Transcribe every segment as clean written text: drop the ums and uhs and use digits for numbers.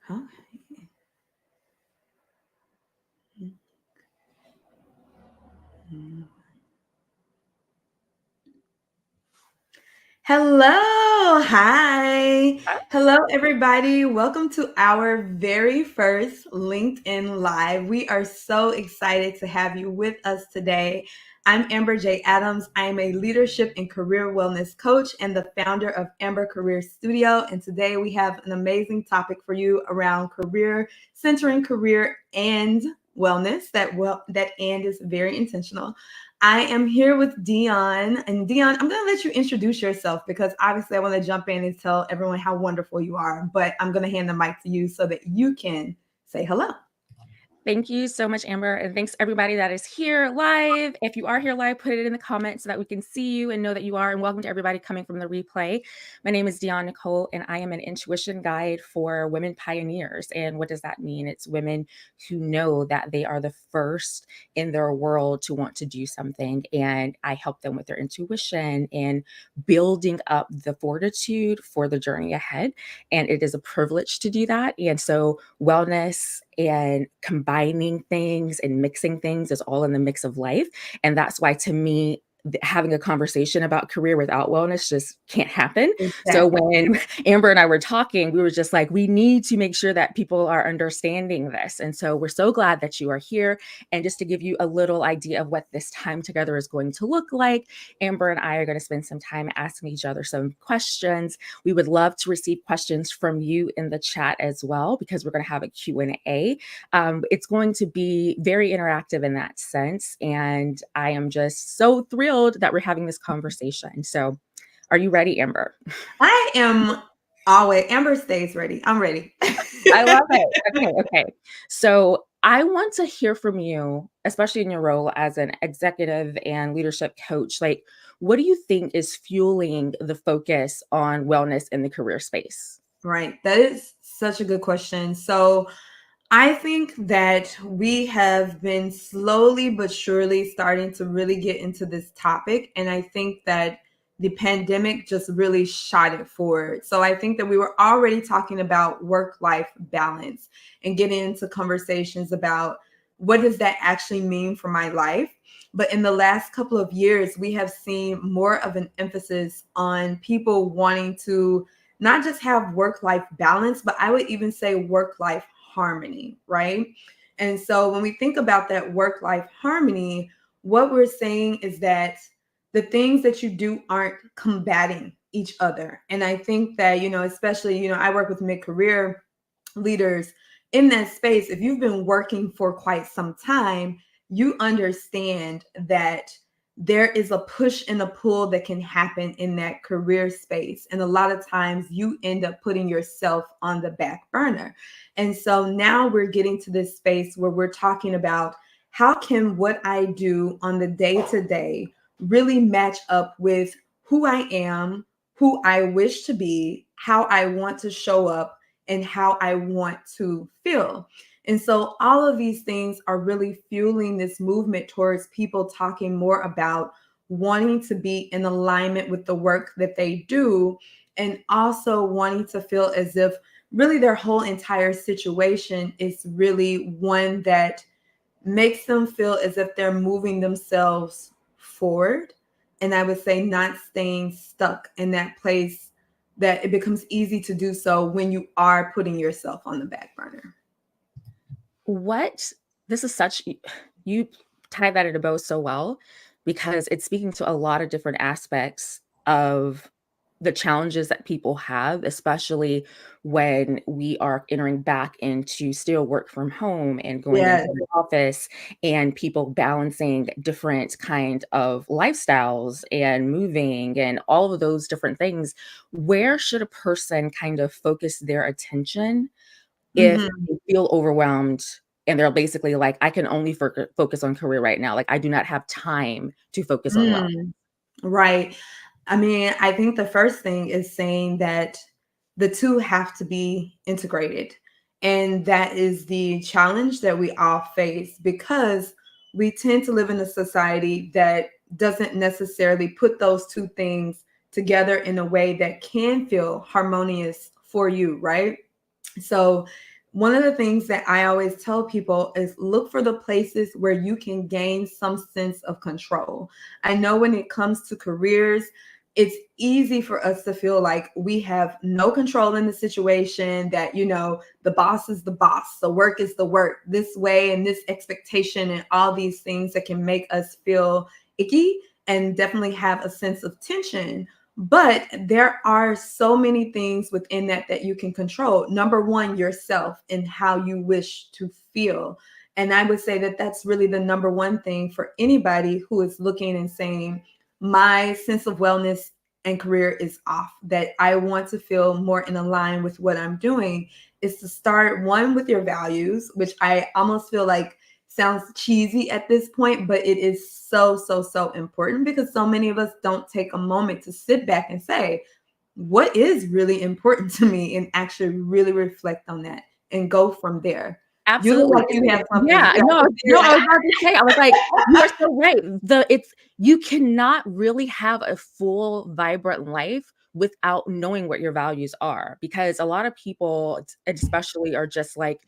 Okay. Hello. Hi. Hello, everybody. Welcome to our very first LinkedIn Live. We are so excited to have you with us today. I'm Amber J. Adams. I am a leadership and career wellness coach and the founder of Amber Career Studio. And today we have an amazing topic for you around career, centering career and wellness. That and is very intentional. I am here with Dion. And Dion, I'm going to let you introduce yourself because obviously I want to jump in and tell everyone how wonderful you are. But I'm going to hand the mic to you so that you can say hello. Thank you so much, Amber. And thanks everybody that is here live. If you are here live, put it in the comments so that we can see you and know that you are. And welcome to everybody coming from the replay. My name is Dion Nicole, and I am an intuition guide for women pioneers. And what does that mean? It's women who know that they are the first in their world to want to do something. And I help them with their intuition and building up the fortitude for the journey ahead. And it is a privilege to do that. And so wellness and combining things and mixing things is all in the mix of life. And that's why, to me, having a conversation about career without wellness just can't happen. So Exactly. when Amber and I were talking, we were just like, we need to make sure that people are understanding this. And so we're so glad that you are here. And just to give you a little idea of what this time together is going to look like, Amber and I are going to spend some time asking each other some questions. We would love to receive questions from you in the chat as well, because we're going to have a Q&A. It's going to be very interactive in that sense. And I am just so thrilled that we're having this conversation. So are you ready, Amber? I am always, Amber stays ready. I'm ready. I love it. Okay. So I want to hear from you, especially in your role as an executive and leadership coach. Like, what do you think is fueling the focus on wellness in the career space? Right. That is such a good question. So I think that we have been slowly but surely starting to really get into this topic. And I think that the pandemic just really shot it forward. So I think that we were already talking about work-life balance and getting into conversations about what does that actually mean for my life. But in the last couple of years, we have seen more of an emphasis on people wanting to not just have work-life balance, but I would even say work-life harmony, right? And so when we think about that work life harmony, what we're saying is that the things that you do aren't combating each other. And I think that, especially, I work with mid career leaders in that space. If you've been working for quite some time, you understand that there is a push and a pull that can happen in that career space. And a lot of times you end up putting yourself on the back burner. And so now we're getting to this space where we're talking about how can what I do on the day to day really match up with who I am, who I wish to be, how I want to show up, and how I want to feel. And so all of these things are really fueling this movement towards people talking more about wanting to be in alignment with the work that they do and also wanting to feel as if really their whole entire situation is really one that makes them feel as if they're moving themselves forward. And I would say not staying stuck in that place, that it becomes easy to do so when you are putting yourself on the back burner. What this is such you tie that into bow so well, because it's speaking to a lot of different aspects of the challenges that people have, especially when we are entering back into still work from home and going into Yes. the office, and people balancing different kind of lifestyles and moving and all of those different things. Where should a person kind of focus their attention if Mhm. they feel overwhelmed and they're basically like, I can only focus on career right now. Like, I do not have time to focus on well. Mm. Right. I mean, I think the first thing is saying that the two have to be integrated. And that is the challenge that we all face because we tend to live in a society that doesn't necessarily put those two things together in a way that can feel harmonious for you, right? So one of the things that I always tell people is look for the places where you can gain some sense of control. I know when it comes to careers, it's easy for us to feel like we have no control in the situation, that, the boss is the boss, the work is the work, this way, and this expectation, and all these things that can make us feel icky and definitely have a sense of tension. But there are so many things within that you can control. Number one, yourself and how you wish to feel. And I would say that that's really the number one thing for anybody who is looking and saying, my sense of wellness and career is off, that I want to feel more in line with what I'm doing, is to start one with your values, which I almost feel like sounds cheesy at this point, but it is so, so, so important, because so many of us don't take a moment to sit back and say, what is really important to me, and actually really reflect on that and go from there. You look Absolutely. like you have something. Yeah, Yeah, no, I you're was like, about to say, I was like, you are so right. You cannot really have a full, vibrant life without knowing what your values are, because a lot of people, especially, are just like,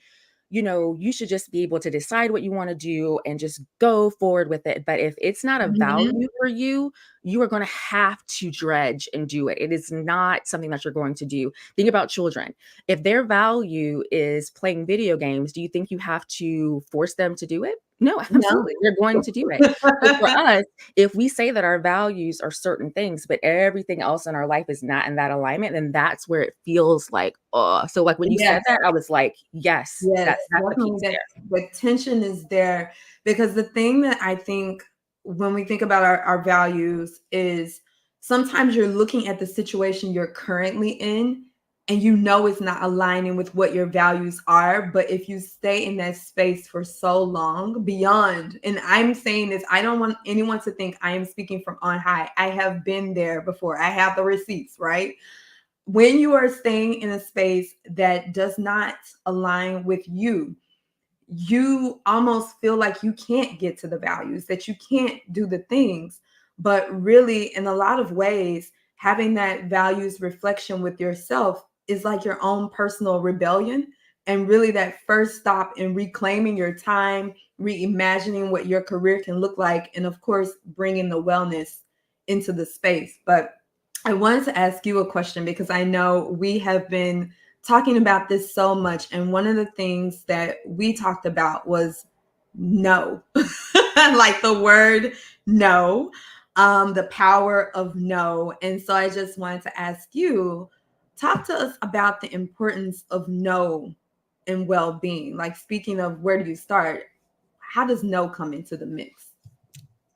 you should just be able to decide what you want to do and just go forward with it. But if it's not a mhm, value for you, you are going to have to dredge and do it. It is not something that you're going to do. Think about children. If their value is playing video games, do you think you have to force them to do it? No, no. absolutely. They're going to do it. So for us, if we say that our values are certain things, but everything else in our life is not in that alignment, then that's where it feels like, oh. So like when you Yes. said that, I was like, yes, Yes, that's the definitely piece that there. the tension is there, because the thing that I think when we think about our values is sometimes you're looking at the situation you're currently in, and it's not aligning with what your values are. But if you stay in that space for so long beyond, and I'm saying this, I don't want anyone to think I am speaking from on high. I have been there before. I have the receipts, right? When you are staying in a space that does not align with you, you almost feel like you can't get to the values, that you can't do the things. But really, in a lot of ways, having that values reflection with yourself is like your own personal rebellion. And really, that first stop in reclaiming your time, reimagining what your career can look like, and of course, bringing the wellness into the space. But I wanted to ask you a question, because I know we have been talking about this so much. And one of the things that we talked about was no, like the word no, the power of no. And so I just wanted to ask you, talk to us about the importance of no in well being. Like, speaking of where do you start, how does no come into the mix?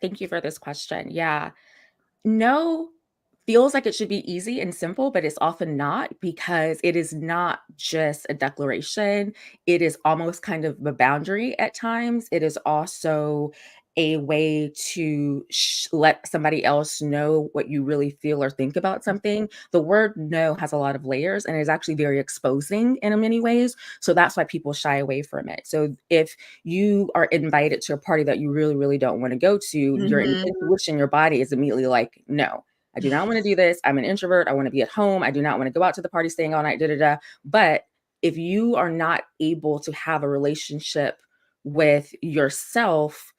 Thank you for this question. Yeah. No feels like it should be easy and simple, but it's often not, because it is not just a declaration. It is almost kind of a boundary at times. It is also a way to let somebody else know what you really feel or think about something. The word no has a lot of layers and is actually very exposing in many ways. So that's why people shy away from it. So if you are invited to a party that you really, really don't want to go to, your Hmm. intuition, your body is immediately like, no, I do not want to do this. I'm an introvert. I want to be at home. I do not want to go out to the party, staying all night, da da da. But if you are not able to have a relationship with yourself,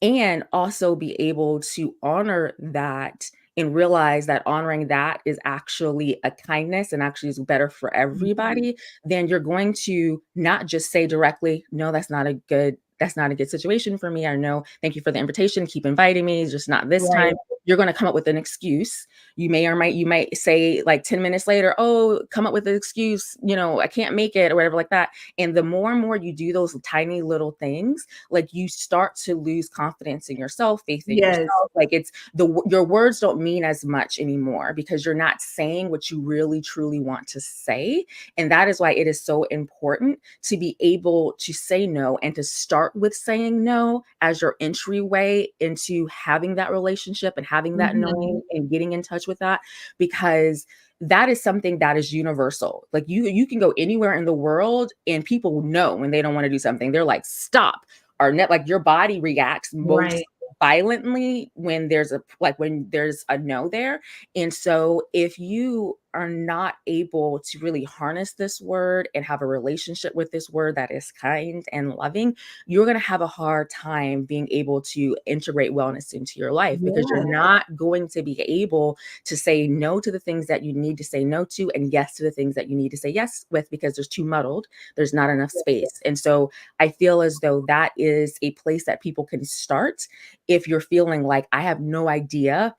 and also be able to honor that and realize that honoring that is actually a kindness and actually is better for everybody, then you're going to not just say directly, no, that's not a good situation for me. Or no, thank you for the invitation. Keep inviting me. It's just not this Right. time. You're going to come up with an excuse. You might say like 10 minutes later, oh, come up with an excuse, I can't make it or whatever like that. And the more and more you do those tiny little things, like you start to lose confidence in yourself, faith in Yes. yourself. Like your words don't mean as much anymore, because you're not saying what you really truly want to say. And that is why it is so important to be able to say no, and to start with saying no as your entryway into having that relationship and having that Mhm. knowing and getting in touch with that, because that is something that is universal. Like you can go anywhere in the world and people know when they don't want to do something. They're like, stop. Or net, like your body reacts most Right. violently when there's a no there. And so if you are not able to really harness this word and have a relationship with this word that is kind and loving, you're going to have a hard time being able to integrate wellness into your life, because you're Yeah. not going to be able to say no to the things that you need to say no to and yes to the things that you need to say yes with, because there's too muddled. There's not enough space. And so I feel as though that is a place that people can start if you're feeling like, I have no idea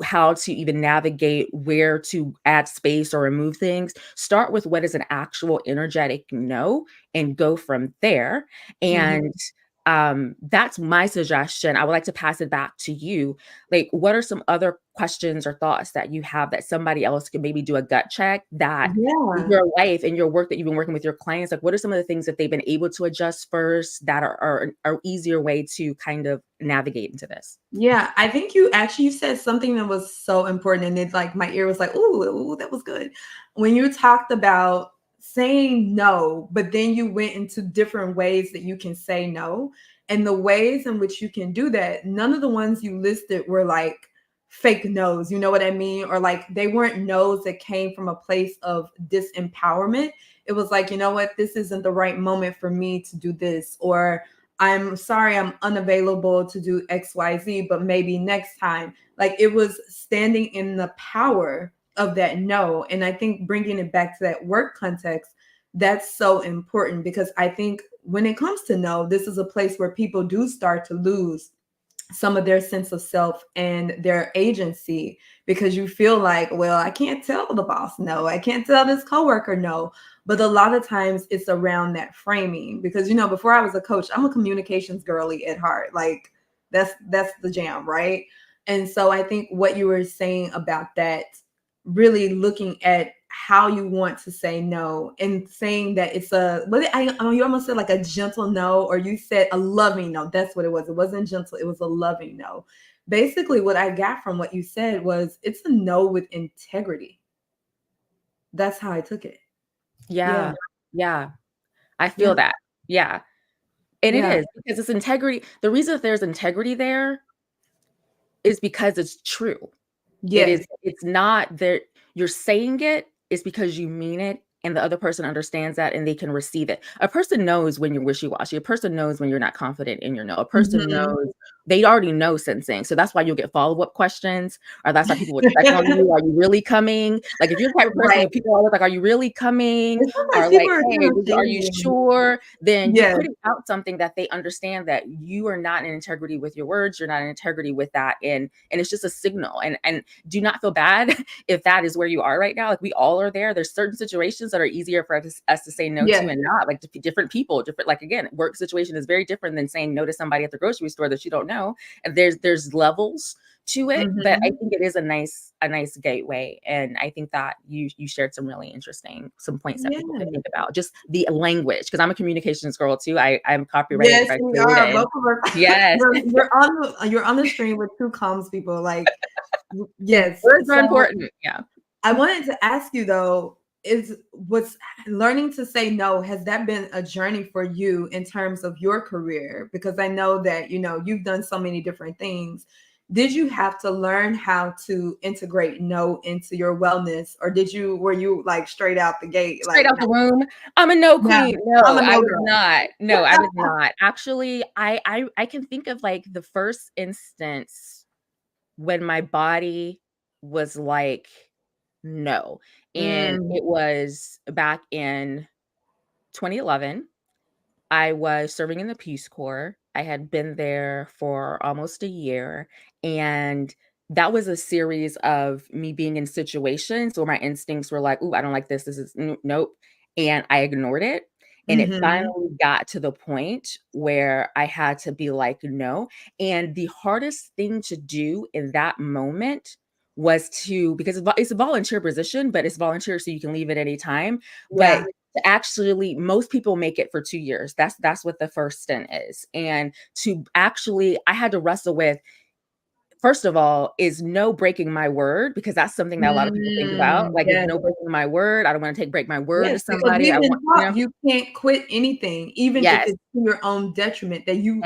how to even navigate where to add space or remove things. Start with what is an actual energetic no and go from there. Mhm. And that's my suggestion. I would like to pass it back to you. Like, what are some other questions or thoughts that you have that somebody else could maybe do a gut check, that in Yeah. your life and your work that you've been working with your clients, like what are some of the things that they've been able to adjust first that are easier way to kind of navigate into this? Yeah, I think you said something that was so important, and it's like my ear was like, "Ooh, ooh, that was good." When you talked about saying no, but then you went into different ways that you can say no, and the ways in which you can do that, none of the ones you listed were like fake no's, you know what I mean? Or like they weren't no's that came from a place of disempowerment. It was like, you know what, this isn't the right moment for me to do this, or I'm sorry, I'm unavailable to do XYZ, but maybe next time. Like it was standing in the power of that no. And I think bringing it back to that work context, that's so important, because I think when it comes to no, this is a place where people do start to lose some of their sense of self and their agency, because you feel like, well, I can't tell the boss no, I can't tell this coworker no. But a lot of times it's around that framing, because before I was a coach, I'm a communications girly at heart. Like that's the jam, right? And so I think what you were saying about that, really looking at how you want to say no, and saying that it's you almost said like a gentle no, or you said a loving no. That's what it was. It wasn't gentle, it was a loving no. Basically what I got from what you said was, it's a no with integrity. That's how I took it. Yeah. Yeah. Yeah. I Yeah. feel that. Yeah. And it Yeah. is, because it's integrity. The reason that there's integrity there is because it's true. Yes. It's not that you're saying it, it's because you mean it and the other person understands that and they can receive it. A person knows when you're wishy-washy. A person knows when you're not confident in your no. A person Mhm. knows, they already know sensing. So that's why you'll get follow-up questions, or that's why people would check on you. Are you really coming? Like if you're the type of person Right. who people are always like, are you really coming? And sometimes Or people like, are hey, kind of are you shady. sure? Then you're Yes. putting out something that they understand that you are not in integrity with your words. You're not in integrity with that. And it's just a signal. And do not feel bad if that is where you are right now. Like we all are there. There's certain situations that are easier for us to say no to Yes. and not, like different people, different, like again, work situation is very different than saying no to somebody at the grocery store that you don't know. And there's levels to it, but I Mhm. think it is a nice gateway. And I think that you shared some points that people could Yeah. think about. Just the language, because I'm a communications girl too. I'm copywriter Yes, by we trade. are. And Both of us. yes, You're on the stream with two comms people. Like, yes. words are So important. Yeah. I wanted to ask you though, is what's learning to say no, has that been a journey for you in terms of your career? Because I know that you've done so many different things. Did you have to learn how to integrate no into your wellness, or were you like straight out the gate Straight like, out the womb, I'm a no no, queen. I'm No, a I no was girl? not. No, I was not. Actually, I can think of like the first instance when my body was like, no. And Mm, it was back in 2011. I was serving in the Peace Corps. I had been there for almost a year, and that was a series of me being in situations where my instincts were like, "Ooh, I don't like this. This is nope," and I ignored it. And it mhm, finally got to the point where I had to be like, "No." And the hardest thing to do in that moment was to, because it's a volunteer position, but it's volunteer so you can leave at any time. But yeah, to actually, most people make it for 2 years. That's what the first stint is. And to actually, I had to wrestle with, first of all, is no breaking my word, because that's something that a lot of people think about. Like, is yes. no breaking my word. I don't want to break my word Yes, to because somebody. we've I been want, taught you can't quit anything, even if yes. it's to your own detriment, that you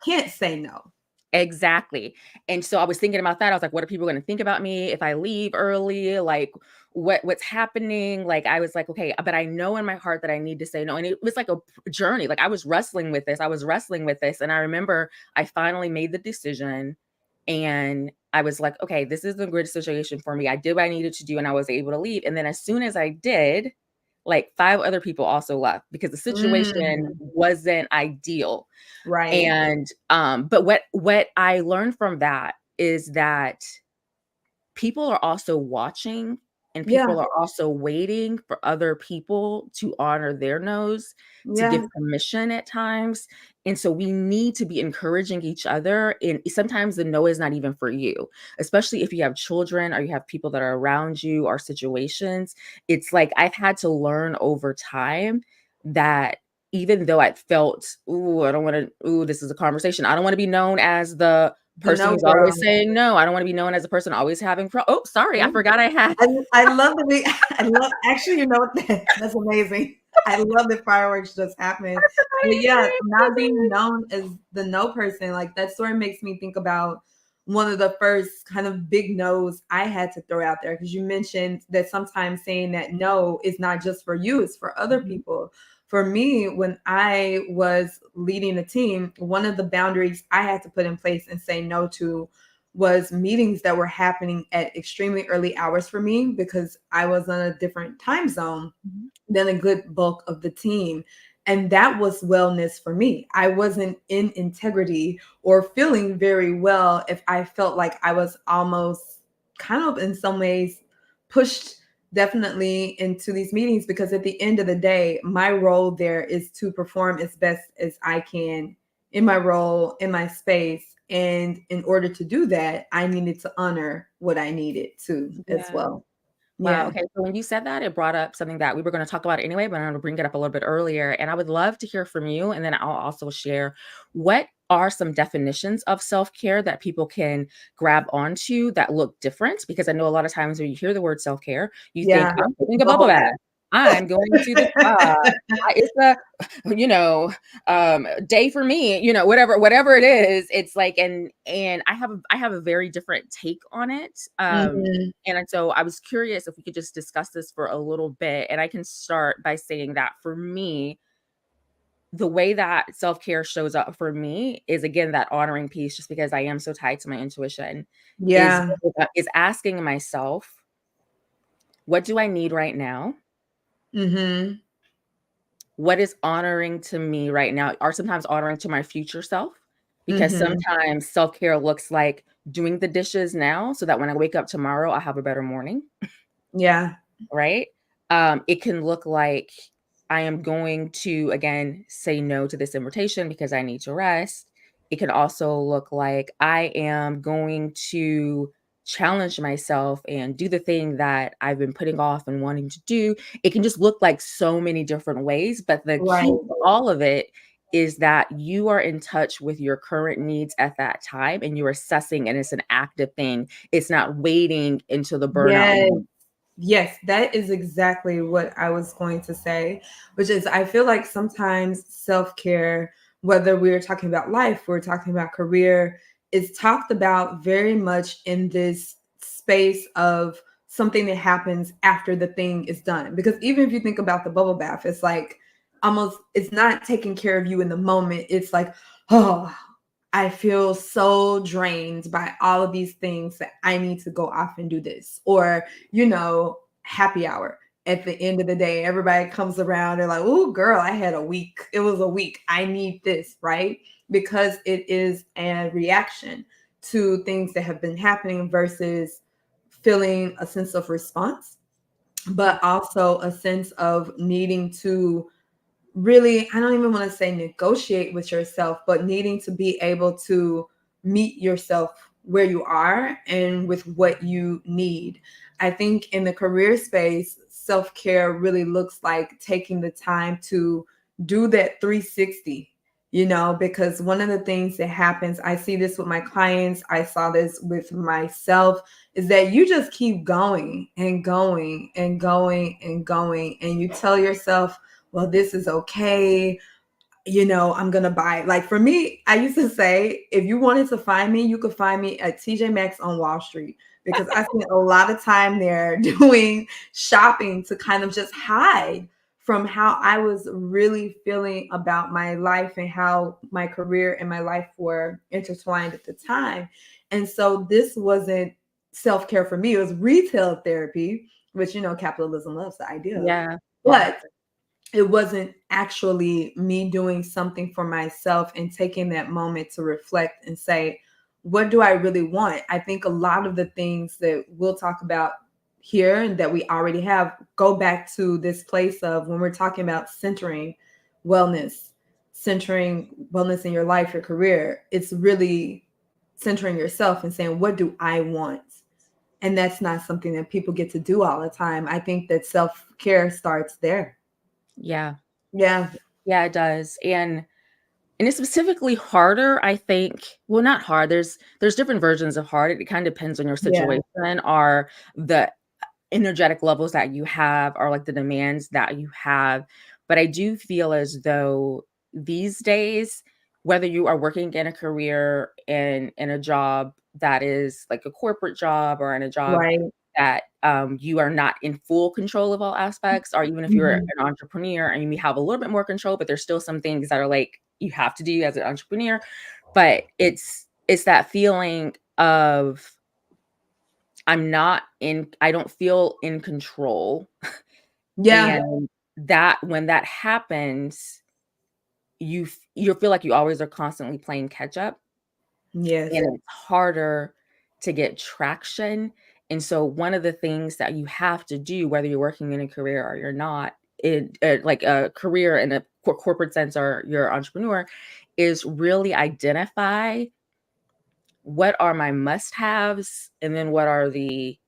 can't say no. Exactly. And so I was thinking about that. I was like, what are people going to think about me if I leave early? Like, what's happening. Like, I was like, okay, but I know in my heart that I need to say no. And it was like a journey. Like, I was wrestling with this. And I remember I finally made the decision, and I was like, okay, this is a good situation for me. I did what I needed to do, and I was able to leave. And then as soon as I did, like 5 other people also left because the situation Mm, wasn't ideal. right. And but what I learned from that is that people are also watching, and people Yeah. are also waiting for other people to honor their no's, to give Yeah. permission at times. And so we need to be encouraging each other. And sometimes the no is not even for you, especially if you have children or you have people that are around you or situations. It's like I've had to learn over time that even though I felt, ooh, I don't want to, ooh, this is a conversation. I don't want to be known as the The person no who's girl. always saying no. I don't wanna be known as a person always having oh, sorry, I Yeah. forgot I had I love the big I love actually, you know what? That's amazing. I love that fireworks just happened. But yeah, not being known as the no person, like that story makes me think about one of the first kind of big no's I had to throw out there because you mentioned that sometimes saying that no is not just for you, it's for other Mhm, people. For me, when I was leading a team, one of the boundaries I had to put in place and say no to was meetings that were happening at extremely early hours for me because I was on a different time zone mhm. than a good bulk of the team. And that was wellness for me. I wasn't in integrity or feeling very well if I felt like I was almost kind of in some ways pushed definitely into these meetings because at the end of the day, my role there is to perform as best as I can in my role, in my space. And in order to do that, I needed to honor what I needed to as Yeah. well. Wow, Yeah. okay, so when you said that, it brought up something that we were gonna talk about anyway, but I'm gonna bring it up a little bit earlier, and I would love to hear from you, and then I'll also share what are some definitions of self-care that people can grab onto that look different? Because I know a lot of times when you hear the word self-care, you think, Yeah. "I'm taking a bubble Bubble bath. bath. I'm going to the spa. It's a, you know, day for me," whatever it is. It's like, and I have a very different take on it. Mhm. And so I was curious if we could just discuss this for a little bit. And I can start by saying that for me, the way that self-care shows up for me is again that honoring piece, just because I am so tied to my intuition, is Yeah. is asking myself, what do I need right now? Mhm. What is honoring to me right now, or sometimes honoring to my future self? Because Mhm. sometimes self-care looks like doing the dishes now so that when I wake up tomorrow, I'll have a better morning. Yeah. Right? It can look like I am going to, again, say no to this invitation because I need to rest. It can also look like I am going to challenge myself and do the thing that I've been putting off and wanting to do. It can just look like so many different ways, but the key Right. to all of it is that you are in touch with your current needs at that time and you're assessing, and it's an active thing. It's not waiting until the burnout Yes. moment. Yes, that is exactly what I was going to say, which is I feel like sometimes self-care, whether we're talking about life, we're talking about career, is talked about very much in this space of something that happens after the thing is done. Because even if you think about the bubble bath, it's like almost it's not taking care of you in the moment. It's like, oh, I feel so drained by all of these things that I need to go off and do this. Or, happy hour. At the end of the day, everybody comes around. They're like, oh, girl, I had a week. It was a week. I need this, right? Because it is a reaction to things that have been happening versus feeling a sense of response, Yeah. but also a sense of needing to really, I don't even want to say negotiate with yourself, but needing to be able to meet yourself where you are and with what you need. I think in the career space, self care really looks like taking the time to do that 360, because one of the things that happens, I see this with my clients, I saw this with myself, is that you just keep going and going and going and going. And you tell yourself, well, this is okay. I'm going to buy. Like for me, I used to say, if you wanted to find me, you could find me at TJ Maxx on Wall Street. because I spent a lot of time there doing shopping to kind of just hide from how I was really feeling about my life and how my career and my life were intertwined at the time. And so this wasn't self-care for me. It was retail therapy, which capitalism loves the idea of. Yeah. Yeah. But it wasn't actually me doing something for myself and taking that moment to reflect and say, what do I really want? I think a lot of the things that we'll talk about here and that we already have go back to this place of when we're talking about wellness, centering wellness in your life, your career. It's really centering yourself and saying, what do I want? And that's not something that people get to do all the time. I think that self-care starts there. Yeah. Yeah. Yeah, it does. And it's specifically harder, I think. Well, not hard. There's different versions of hard. It kind of depends on your Yeah. situation, or the energetic levels that you have, or like the demands that you have. But I do feel as though these days, whether you are working in a career and in a job that is like a corporate job, or in a job Right. that you are not in full control of all aspects, or even if you're an Mhm. entrepreneur and you have a little bit more control, but there's still some things that are like you have to do as an entrepreneur. But it's that feeling of I don't feel in control. Yeah. And that when that happens, you feel like you always are constantly playing catch up, Yes. and it's harder to get traction. And so one of the things that you have to do, whether you're working in a career or you're not, in like a career in a corporate sense, or you're an entrepreneur, is really identify what are my must-haves, and then what are the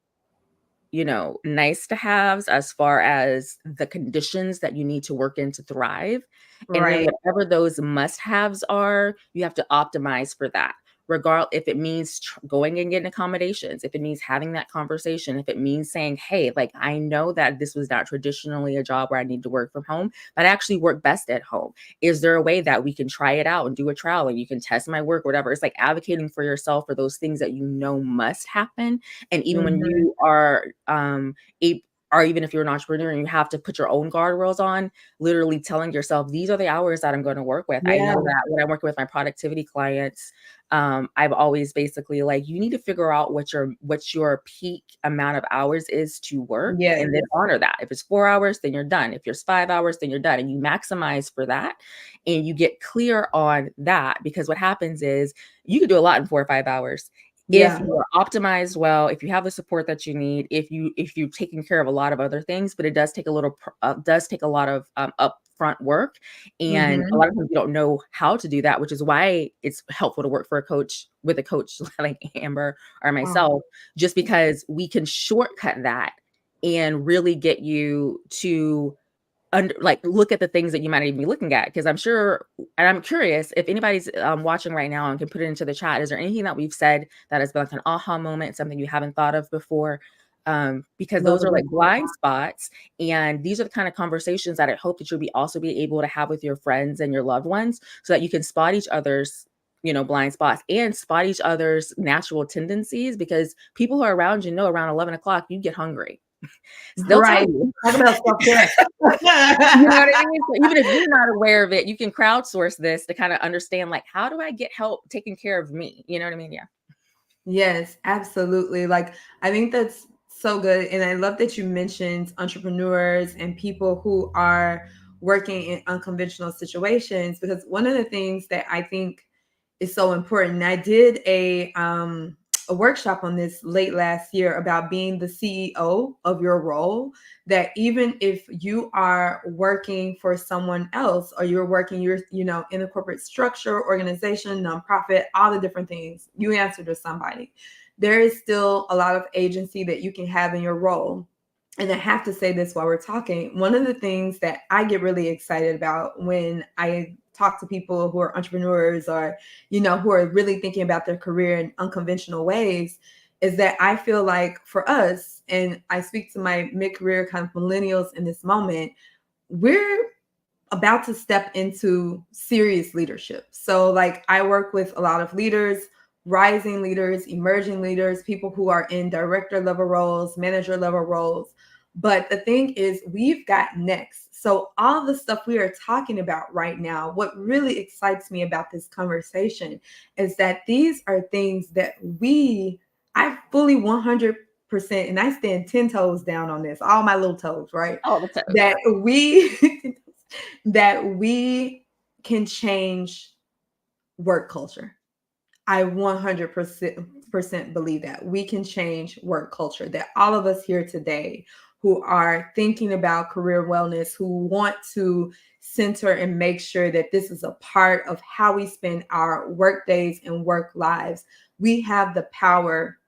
nice to haves, as far as the conditions that you need to work in to thrive. And then Right. whatever those must haves are, you have to optimize for that. Regard if it means going and getting accommodations, if it means having that conversation, if it means saying, hey, like, I know that this was not traditionally a job where I need to work from home, but I actually work best at home. Is there a way that we can try it out and do a trial and you can test my work, whatever? It's like advocating for yourself for those things that must happen. And even when Mhm. you are or even if you're an entrepreneur and you have to put your own guardrails on, literally telling yourself, these are the hours that I'm going to work with. I Yeah. know that when I'm working with my productivity clients, I've always basically like, you need to figure out what your peak amount of hours is to work, Yes. and then honor that. If it's 4 hours, then you're done. If it's 5 hours, then you're done. And you maximize for that, and you get clear on that, because what happens is you can do a lot in 4 or 5 hours. If Yeah. you are optimized well, if you have the support that you need, if you're taking care of a lot of other things, but it does take a lot of upfront work, and a Mhm. lot of times you don't know how to do that, which is why it's helpful to work for a coach like Amber or Oh, myself, just because we can shortcut that and really get you to like look at the things that you might even be looking at. Because I'm sure, and I'm curious if anybody's watching right now and can put it into the chat, is there anything that we've said that has been like an aha moment, something you haven't thought of before? Because love those a are good like blind spots, and these are the kind of conversations that I hope that you'll also be able to have with your friends and your loved ones, so that you can spot each other's blind spots, and spot each other's natural tendencies, because people who are around around 11 o'clock you get hungry. They'll tell right. you. Talk about self-care. You know what I mean? So even if you're not aware of it, you can crowdsource this to kind of understand, like, how do I get help taking care of me? You know what I mean? Yeah. Yes, absolutely. Like, I think that's so good. And I love that you mentioned entrepreneurs and people who are working in unconventional situations, because one of the things that I think is so important, and I did a workshop on this late last year about being the CEO of your role, that even if you are working for someone else, or you're in a corporate structure, organization, nonprofit, all the different things, you answer to somebody. There is still a lot of agency that you can have in your role. And I have to say this while we're talking. One of the things that I get really excited about when I talk to people who are entrepreneurs, or who are really thinking about their career in unconventional ways, is that I feel like for us, and I speak to my mid-career kind of millennials in this moment, we're about to step into serious leadership. So like, I work with a lot of leaders rising leaders, emerging leaders, people who are in director level roles, manager level roles. But the thing is, we've got next. So, all the stuff we are talking about right now, what really excites me about this conversation is that these are things that I fully 100%, and I stand 10 toes down on this, all my little toes, right? All the toes. That we, that we can change work culture. I 100% believe that we can change work culture, that all of us here today who are thinking about career wellness, who want to center and make sure that this is a part of how we spend our work days and work lives, we have the power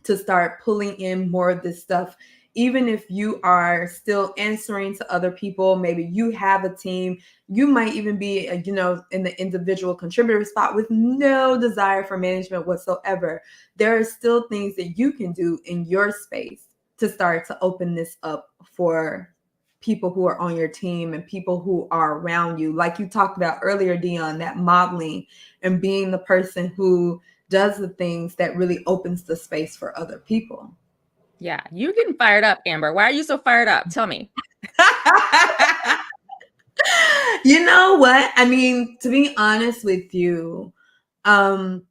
to start pulling in more of this stuff. Even if you are still answering to other people, maybe you have a team, you might even be, in the individual contributor spot with no desire for management whatsoever. There are still things that you can do in your space to start to open this up for people who are on your team and people who are around you. Like you talked about earlier, Dion, that modeling and being the person who does the things that really opens the space for other people. Yeah, you're getting fired up, Amber. Why are you so fired up? Tell me. You know what? I mean, to be honest with you, and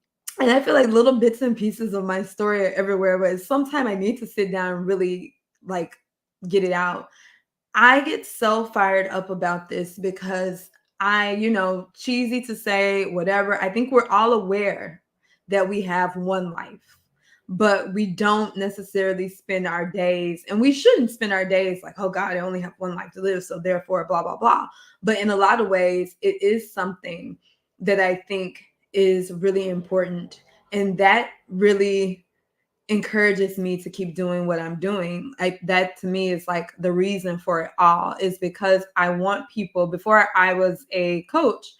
I feel like little bits and pieces of my story are everywhere, but sometimes I need to sit down and really like get it out. I get so fired up about this because cheesy to say, whatever. I think we're all aware that we have one life, but we don't necessarily spend our days, and we shouldn't spend our days like, oh God, I only have one life to live. So therefore, blah, blah, blah. But in a lot of ways, it is something that I think is really important. And that really encourages me to keep doing what I'm doing. That to me is like the reason for it all, is because I want people. Before I was a coach,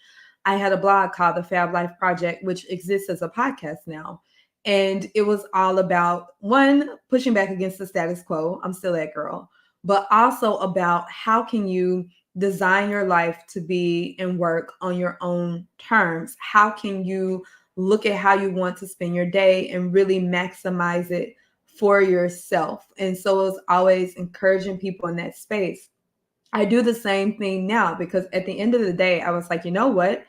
I had a blog called the Fab Life Project, which exists as a podcast now. And it was all about, one, pushing back against the status quo. I'm still that girl. But also about how can you design your life to be and work on your own terms? How can you look at how you want to spend your day and really maximize it for yourself? And so it was always encouraging people in that space. I do the same thing now because at the end of the day, I was like, you know what?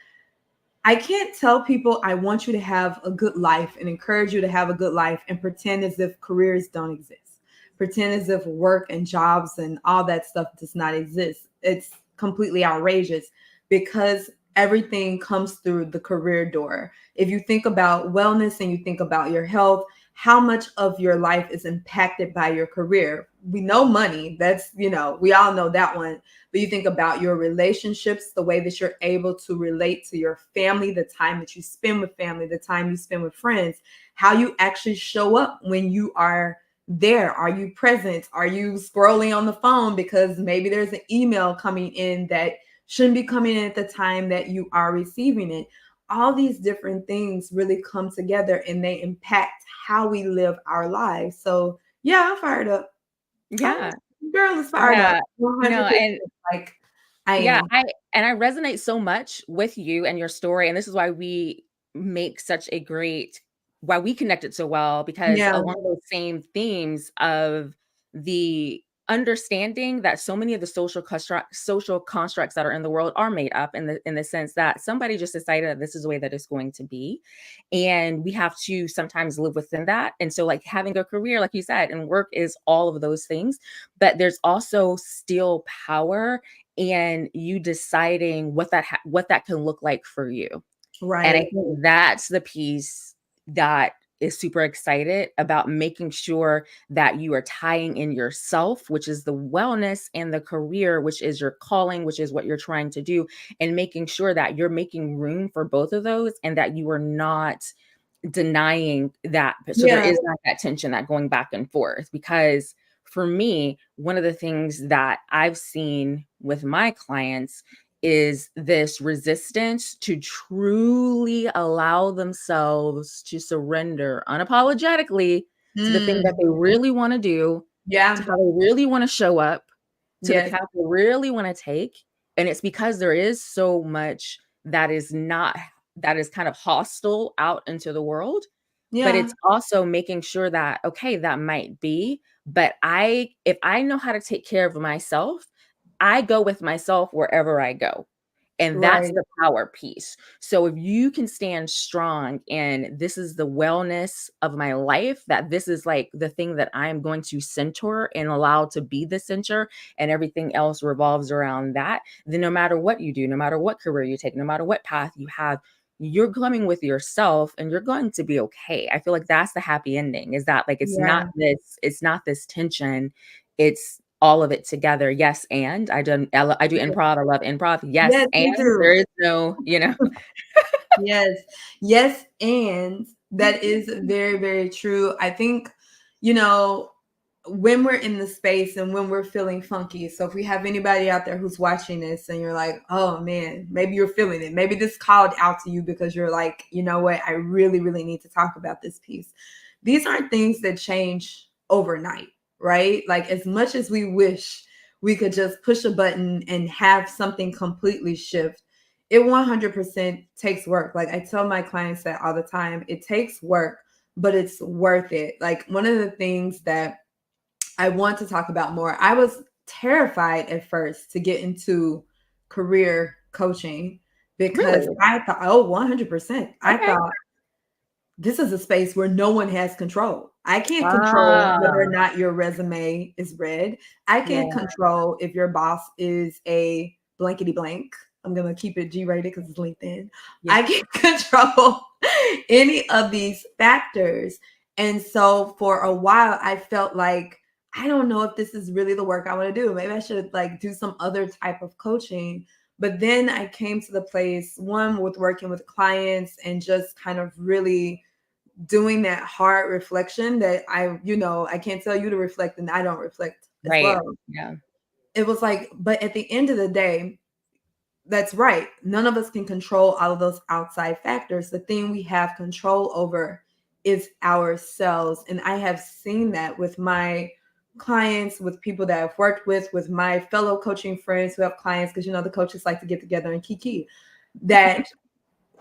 I can't tell people I want you to have a good life and encourage you to have a good life and pretend as if careers don't exist. Pretend as if work and jobs and all that stuff does not exist. It's completely outrageous because everything comes through the career door. If you think about wellness and you think about your health, how much of your life is impacted by your career? We know money. That's, we all know that one. But you think about your relationships, the way that you're able to relate to your family, the time that you spend with family, the time you spend with friends, how you actually show up when you are there. Are you present? Are you scrolling on the phone because maybe there's an email coming in that shouldn't be coming in at the time that you are receiving it? All these different things really come together and they impact how we live our lives. So yeah, I'm fired up. Yeah. Girl is fired up. No, 100%. and Like I yeah, am. I resonate so much with you and your story, and this is why we make such a great why we connected so well, because Yeah. along those same themes of the understanding that so many of the social constructs that are in the world are made up in the sense that somebody just decided that this is the way that it's going to be, and we have to sometimes live within that. And so, like, having a career, like you said, and work is all of those things, but there's also still power and you deciding what that can look like for you. And I Right. think that's the piece that is super excited about, making sure that you are tying in yourself, which is the wellness, and the career, which is your calling, which is what you're trying to do, and making sure that you're making room for both of those and that you are not denying that. So there Yeah. is not that tension, that going back and forth. Because for me, one of the things that I've seen with my clients is this resistance to truly allow themselves to surrender unapologetically to the thing that Mm. they really want to do, to Yeah. how they really want to show up, to the Yes. path they really want to take. And it's because there is so much that is not, that is kind of hostile out into the world, but Yeah. it's also making sure that, okay, that might be, but if I know how to take care of myself, I go with myself wherever I go. And that's Right. the power piece. So if you can stand strong and this is the wellness of my life, that this is like the thing that I am going to center and allow to be the center, and everything else revolves around that, then no matter what you do, no matter what career you take, no matter what path you have, you're coming with yourself and you're going to be okay. I feel like that's the happy ending, is that like Yeah. it's not this tension. It's all of it together. Yes, and I do improv. I love improv. Yes, Yes, and me too. there is no, Yes. Yes, and that is very, very true. I think, you know, when we're in the space and when we're feeling funky. So if we have anybody out there who's watching this and you're like, oh man, maybe you're feeling it. Maybe this called out to you because you're like, you know what, I really, really need to talk about this piece. These aren't things that change overnight, right? Like as much as we wish we could just push a button and have something completely shift, it 100% takes work. Like I tell my clients that all the time, it takes work, but it's worth it. Like one of the things that I want to talk about more, I was terrified at first to get into career coaching because Really? I thought, oh, 100%. I Okay. thought this is a space where no one has control. I can't control whether or Ah, not your resume is read. I can't yeah, control if your boss is a blankety blank. I'm going to keep it G rated because it's LinkedIn. yeah. I can't control any of these factors. And so for a while, I felt like, I don't know if this is really the work I want to do. Maybe I should like do some other type of coaching. But then I came to the place, one, with working with clients and just kind of really doing that hard reflection that I can't tell you to reflect and I don't reflect as Right. well. Yeah. It was like, but at the end of the day, that's right. None of us can control all of those outside factors. The thing we have control over is ourselves. And I have seen that with my clients, with people that I've worked with my fellow coaching friends who have clients, because the coaches like to get together and kiki, that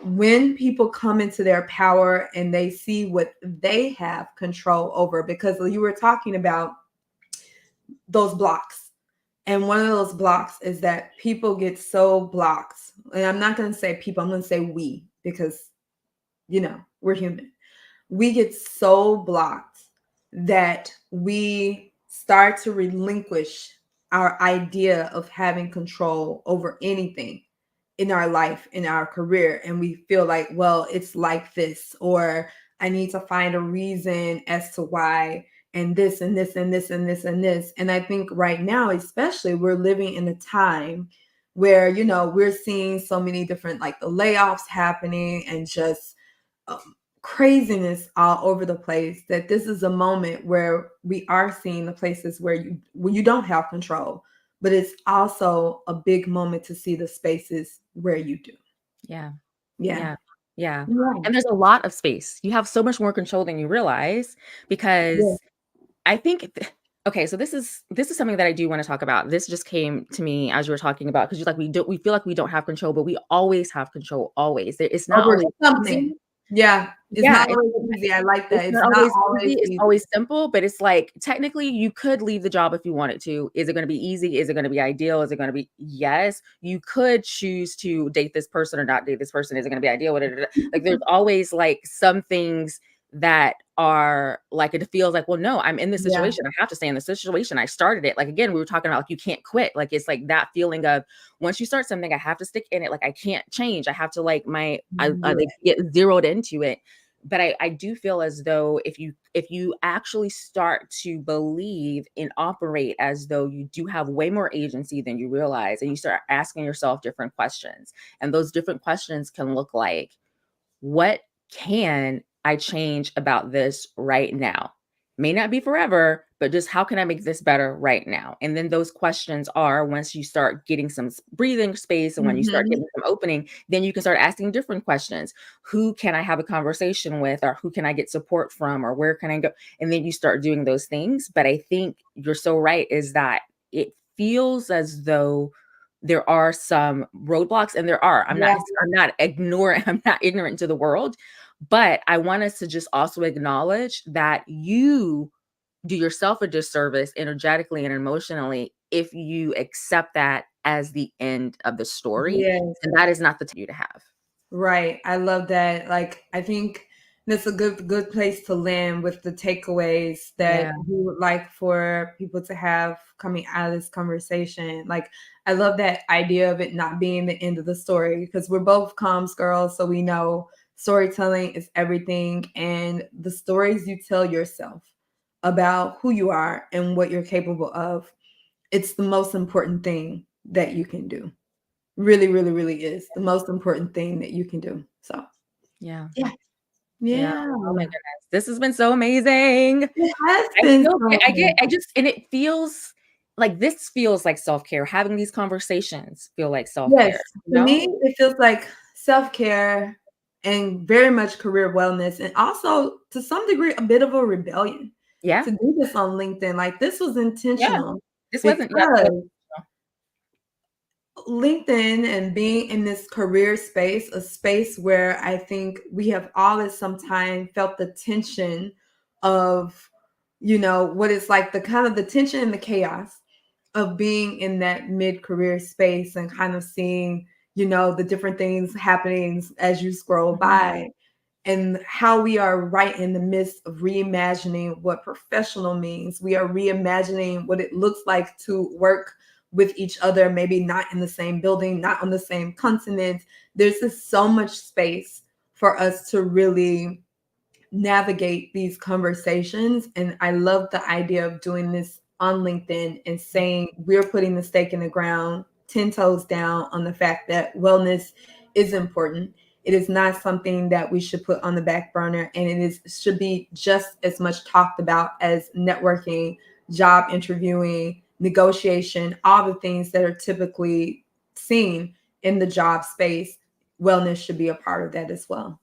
when people come into their power and they see what they have control over, because you were talking about those blocks. And one of those blocks is that people get so blocked. And I'm not going to say people, I'm going to say we, because, we're human. We get so blocked that we start to relinquish our idea of having control over anything in our life, in our career. And we feel like, well, it's like this, or I need to find a reason as to why, and this, and this, and this, and this, and this. And I think right now, especially, we're living in a time where, we're seeing so many different, like the layoffs happening and just craziness all over the place, that this is a moment where we are seeing the places where you don't have control, but it's also a big moment to see the spaces where you do. Yeah. Yeah. Yeah. Yeah. Yeah. And there's a lot of space. You have so much more control than you realize, Yeah. because I think okay, so this is something that I do want to talk about. This just came to me as you were talking about, because you're like, we feel like we don't have control, but we always have control always. It's not Over always easy. something. Yeah. It's Yeah, not always easy. I like it's that. It's not not always easy, always it's easy. always simple, but it's like, technically, you could leave the job if you wanted to. Is it gonna be easy? Is it gonna be ideal? Is it gonna be yes. You could choose to date this person or not date this person. Is it gonna be ideal? Like, there's always, like, some things that are like, it feels like, "Well, no, I'm in this Yeah. situation. I have to stay in this situation. I started it." Like, again, we were talking about, like, you can't quit. Like, it's like that feeling of, once you start something, I have to stick in it. Like, I can't change. I have to, like, I Yeah. like, get zeroed into it. But I do feel as though if you actually start to believe and operate as though you do have way more agency than you realize, and you start asking yourself different questions, and those different questions can look like, what can I change about this right now? May not be forever, but just how can I make this better right now? And then those questions are, once you start getting some breathing space and when you start Mhm. getting some opening, then you can start asking different questions. Who can I have a conversation with, or who can I get support from, or where can I go? And then you start doing those things. But I think you're so right, is that it feels as though there are some roadblocks, and there are. I'm not Yeah. I'm not ignoring I'm not ignorant to the world, But I want us to just also acknowledge that you do yourself a disservice energetically and emotionally if you accept that as the end of the story. Yes. And that is not the time you to have. Right. I love that. Like, I think that's a good place to land with the takeaways Yeah. that we would like for people to have coming out of this conversation. Like, I love that idea of it not being the end of the story, because we're both comms girls, so we know storytelling is everything, and the stories you tell yourself about who you are and what you're capable of, it's the most important thing that you can do. Really, really, really is the most important thing that you can do. So, Yeah. yeah. Yeah. Yeah. Oh my goodness. This has been so amazing. It has I been feel so I just and it feels like this feels like self-care. Having these conversations feel like Yes. self-care, you To know? me, it feels like self-care and very much career wellness, and also to some degree, a bit of a rebellion Yeah. to do this on LinkedIn. Like, this was Yeah. intentional This wasn't yep. because LinkedIn and being in this career space, a space where I think we have all at some time felt the tension of, what it's like, the kind of the tension and the chaos of being in that mid-career space and kind of seeing, the different things happening as you scroll Mhm. by, and how we are right in the midst of reimagining what professional means. We are reimagining what it looks like to work with each other, maybe not in the same building, not on the same continent. There's just so much space for us to really navigate these conversations. And I love the idea of doing this on LinkedIn and saying we're putting the stake in the ground, 10 toes down on the fact that wellness is important. It is not something that we should put on the back burner, and should be just as much talked about as networking, job interviewing, negotiation, all the things that are typically seen in the job space. Wellness should be a part of that as well.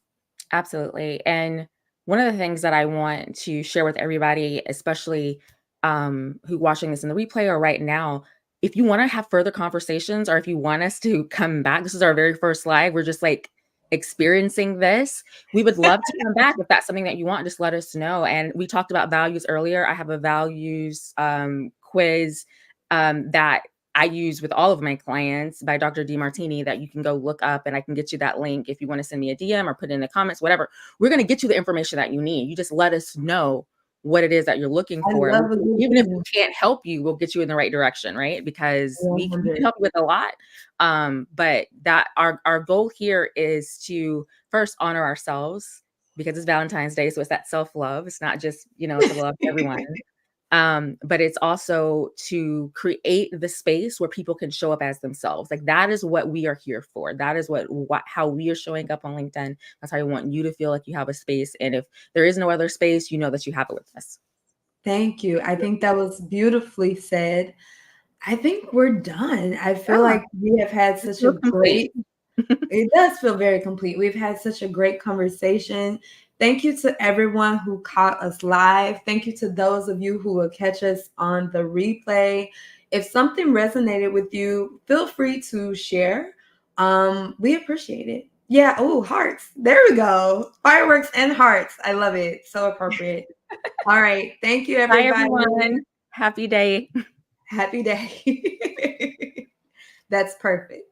Absolutely. And one of the things that I want to share with everybody, especially who watching this in the replay or right now, if you want to have further conversations or if you want us to come back, this is our very first live. We're just like experiencing this. We would love to come back. If that's something that you want, just let us know. And we talked about values earlier. I have a values quiz that I use with all of my clients by Dr. Demartini that you can go look up, and I can get you that link if you want to send me a DM or put it in the comments, whatever. We're going to get you the information that you need. You just let us know what it is that you're looking I for. And love a good even if we quiz. can't help you, we'll get you in the right direction, right? Because we can 100. help you with a lot. But that our goal here is to first honor ourselves because it's Valentine's Day. So it's that self-love. It's not just, to love everyone. But it's also to create the space where people can show up as themselves. Like that is what we are here for. That is how we are showing up on LinkedIn. That's how I want you to feel like you have a space. And if there is no other space, you know that you have it with us. Thank you. I think that was beautifully said. I think we're done. I feel Yeah, like we have had it such a feels complete. great it does feel very complete. We've had such a great conversation. Thank you to everyone who caught us live. Thank you to those of you who will catch us on the replay. If something resonated with you, feel free to share. We appreciate it. Yeah. Oh, hearts. There we go. Fireworks and hearts. I love it. So appropriate. All right. Thank you, Bye, everybody. everyone. Happy day. Happy day. That's perfect.